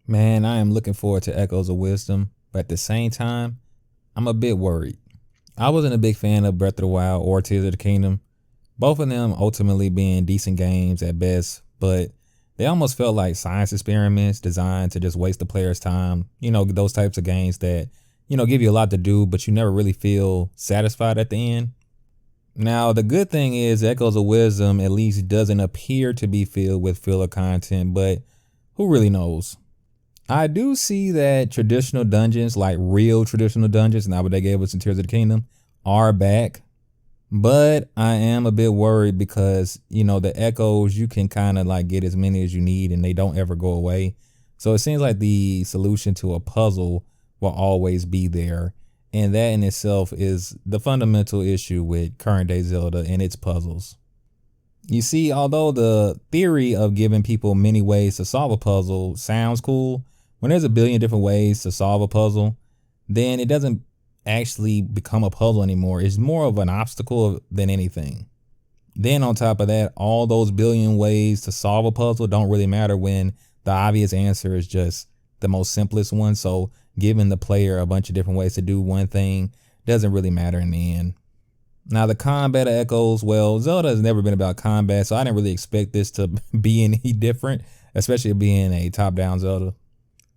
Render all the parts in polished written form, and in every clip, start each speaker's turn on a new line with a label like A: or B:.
A: Man, I am looking forward to Echoes of Wisdom, but at the same time, I'm a bit worried. I wasn't a big fan of Breath of the Wild or Tears of the Kingdom, both of them ultimately being decent games at best, but they almost felt like science experiments designed to just waste the player's time. Those types of games that, give you a lot to do, but you never really feel satisfied at the end. Now, the good thing is Echoes of Wisdom at least doesn't appear to be filled with filler content, but who really knows? I do see that traditional dungeons, like real traditional dungeons, not what they gave us in Tears of the Kingdom, are back. But I am a bit worried because, the echoes, you can kind of like get as many as you need and they don't ever go away. So it seems like the solution to a puzzle will always be there. And that in itself is the fundamental issue with current day Zelda and its puzzles. You see, although the theory of giving people many ways to solve a puzzle sounds cool, when there's a billion different ways to solve a puzzle, then it doesn't actually become a puzzle anymore. It's more of an obstacle than anything. Then on top of that, all those billion ways to solve a puzzle don't really matter when the obvious answer is just the most simplest one. So giving the player a bunch of different ways to do one thing doesn't really matter in the end. Now the combat of Echoes, well, Zelda has never been about combat, so I didn't really expect this to be any different, especially being a top-down Zelda.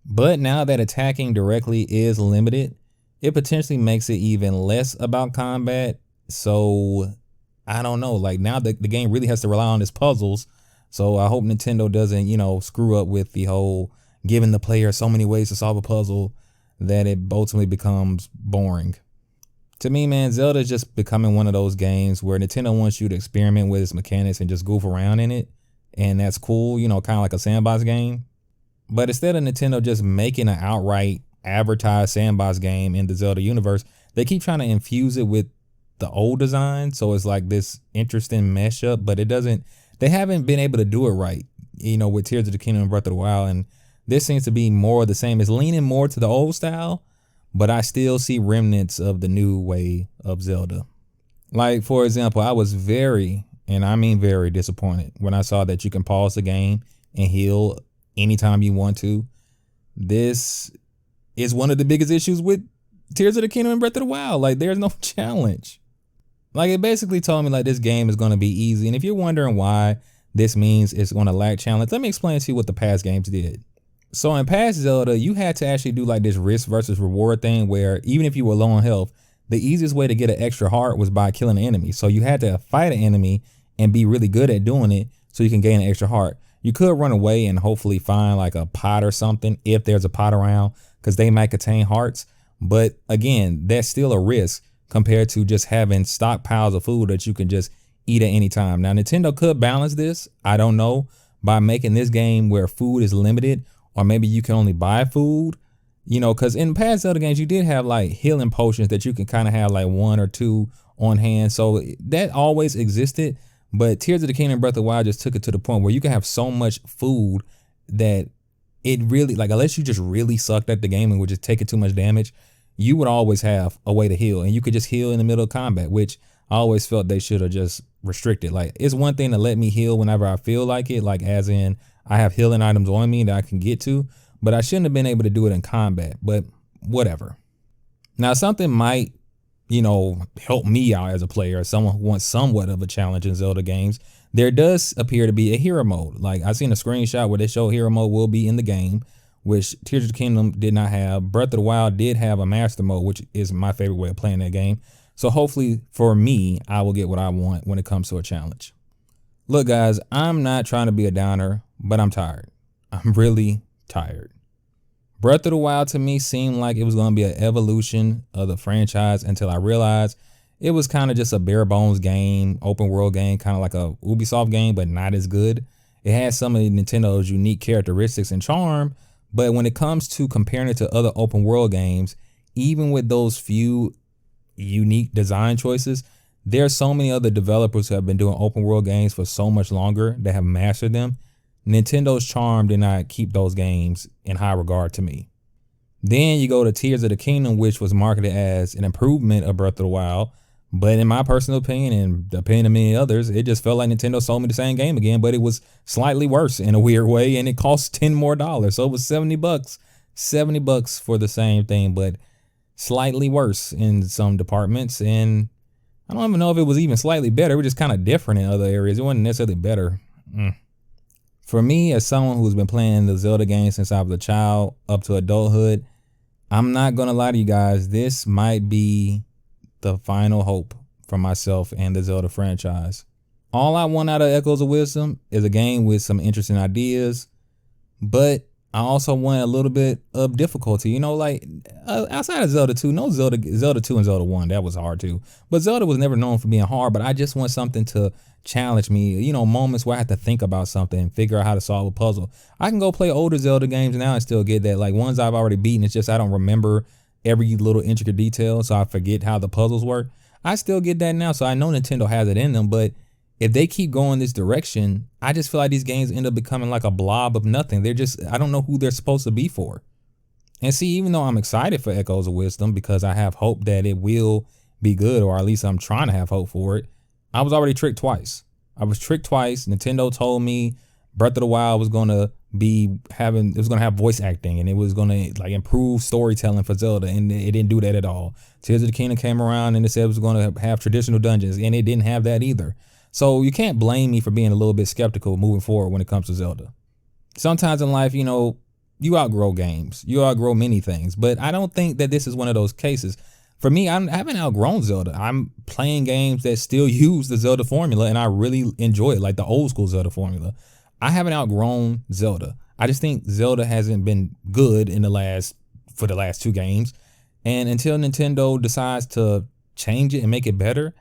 A: But now that attacking directly is limited, it potentially makes it even less about combat. So I don't know, like now the game really has to rely on its puzzles. So I hope Nintendo doesn't, screw up with the whole giving the player so many ways to solve a puzzle that it ultimately becomes boring. To me, man, Zelda is just becoming one of those games where Nintendo wants you to experiment with its mechanics and just goof around in it. And that's cool, kind of like a sandbox game. But instead of Nintendo just making an outright advertised sandbox game in the Zelda universe, they keep trying to infuse it with the old design. So it's like this interesting mashup, but they haven't been able to do it right, with Tears of the Kingdom and Breath of the Wild. And this seems to be more of the same. It's leaning more to the old style, but I still see remnants of the new way of Zelda. Like, for example, I was very, and I mean very disappointed when I saw that you can pause the game and heal anytime you want to. This is one of the biggest issues with Tears of the Kingdom and Breath of the Wild. Like, there's no challenge. Like, it basically told me like this game is going to be easy. And if you're wondering why this means it's going to lack challenge, let me explain to you what the past games did. So in past Zelda, you had to actually do like this risk versus reward thing where even if you were low on health, the easiest way to get an extra heart was by killing an enemy. So you had to fight an enemy and be really good at doing it so you can gain an extra heart. You could run away and hopefully find like a pot or something if there's a pot around, because they might contain hearts. But again, that's still a risk compared to just having stockpiles of food that you can just eat at any time. Now, Nintendo could balance this, I don't know, by making this game where food is limited, or maybe you can only buy food, because in past Zelda games, you did have like healing potions that you can kind of have like one or two on hand. So that always existed. But Tears of the Kingdom and Breath of the Wild just took it to the point where you can have so much food that it really, like, unless you just really sucked at the game and were just taking too much damage, you would always have a way to heal. And you could just heal in the middle of combat, which I always felt they should have just restricted. Like, it's one thing to let me heal whenever I feel like it, like as in I have healing items on me that I can get to, but I shouldn't have been able to do it in combat, but whatever. Now, something might, help me out as a player, as someone who wants somewhat of a challenge in Zelda games. There does appear to be a hero mode. Like, I seen a screenshot where they show hero mode will be in the game, which Tears of the Kingdom did not have. Breath of the Wild did have a master mode, which is my favorite way of playing that game. So hopefully for me, I will get what I want when it comes to a challenge. Look, guys, I'm not trying to be a downer, but I'm tired. I'm really tired. Breath of the Wild to me seemed like it was going to be an evolution of the franchise until I realized it was kind of just a bare bones game, open world game, kind of like a Ubisoft game, but not as good. It has some of Nintendo's unique characteristics and charm, but when it comes to comparing it to other open world games, even with those few unique design choices, there are so many other developers who have been doing open world games for so much longer that have mastered them. Nintendo's charm did not keep those games in high regard to me. Then you go to Tears of the Kingdom, which was marketed as an improvement of Breath of the Wild, But in my personal opinion and the opinion of many others, it just felt like Nintendo sold me the same game again, but it was slightly worse in a weird way, and it cost $10 more. So it was $70. $70 for the same thing, but slightly worse in some departments. And I don't even know if it was even slightly better. It was just kind of different in other areas. It wasn't necessarily better. For me, as someone who's been playing the Zelda games since I was a child up to adulthood, I'm not going to lie to you guys. This might be the final hope for myself and the Zelda franchise. All I want out of Echoes of Wisdom is a game with some interesting ideas, but I also want a little bit of difficulty, you know, like outside of Zelda 2, no Zelda 2 and Zelda 1, that was hard too. But Zelda was never known for being hard, but I just want something to challenge me, you know, moments where I have to think about something and figure out how to solve a puzzle. I can go play older Zelda games now and still get that. Like ones I've already beaten, it's just I don't remember every little intricate detail, so I forget how the puzzles work. I still get that now, so I know Nintendo has it in them, but if they keep going this direction, I just feel like these games end up becoming like a blob of nothing. I don't know who they're supposed to be for. And see, even though I'm excited for Echoes of Wisdom because I have hope that it will be good, or at least I'm trying to have hope for it, I was already tricked twice. I was tricked twice. Nintendo told me Breath of the Wild was going to have voice acting, and it was going to like improve storytelling for Zelda, and it didn't do that at all. Tears of the Kingdom came around and it said it was going to have traditional dungeons, and it didn't have that either. So you can't blame me for being a little bit skeptical moving forward when it comes to Zelda. Sometimes in life, you know, you outgrow games, you outgrow many things, but I don't think that this is one of those cases. For me, I haven't outgrown Zelda. I'm playing games that still use the Zelda formula, and I really enjoy it, like the old school Zelda formula. I haven't outgrown Zelda. I just think Zelda hasn't been good for the last 2 games. And until Nintendo decides to change it and make it better,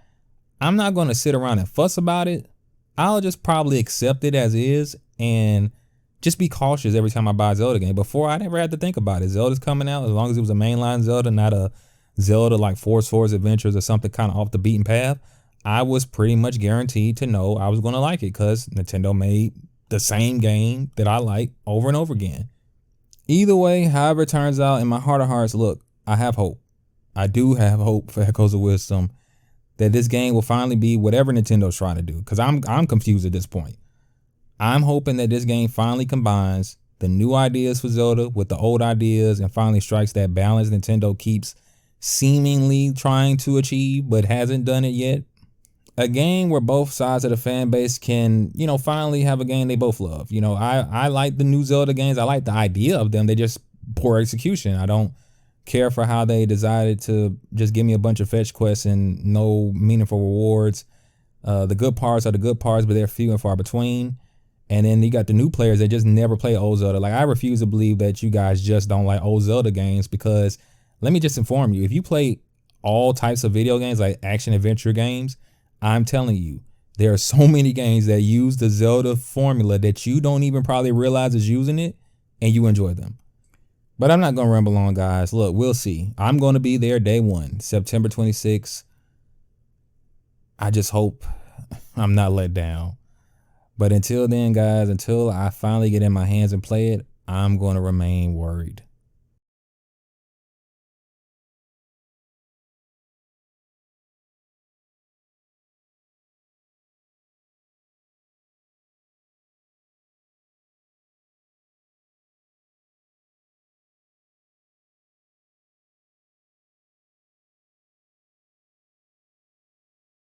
A: I'm not going to sit around and fuss about it. I'll just probably accept it as is and just be cautious every time I buy a Zelda game. Before, I never had to think about it. Zelda's coming out, as long as it was a mainline Zelda, not a Zelda like Force Force Adventures or something kind of off the beaten path, I was pretty much guaranteed to know I was going to like it because Nintendo made the same game that I like over and over again. Either way, however it turns out, in my heart of hearts, look, I have hope. I do have hope for Echoes of Wisdom that this game will finally be whatever Nintendo's trying to do, because I'm confused at this point. I'm hoping that this game finally combines the new ideas for Zelda with the old ideas and finally strikes that balance Nintendo keeps seemingly trying to achieve but hasn't done it yet. A game where both sides of the fan base can, you know, finally have a game they both love. You know, I like the new Zelda games. I like the idea of them. They just poor execution. I don't care for how they decided to just give me a bunch of fetch quests and no meaningful rewards. The good parts are the good parts, but they're few and far between. And then you got the new players that just never play old Zelda. Like, I refuse to believe that you guys just don't like old Zelda games, because let me just inform you, if you play all types of video games, like action adventure games, I'm telling you, there are so many games that use the Zelda formula that you don't even probably realize is using it, and you enjoy them. But I'm not going to ramble on, guys. Look, we'll see. I'm going to be there day 1, September 26th. I just hope I'm not let down. But until then, guys, until I finally get in my hands and play it, I'm going to remain worried.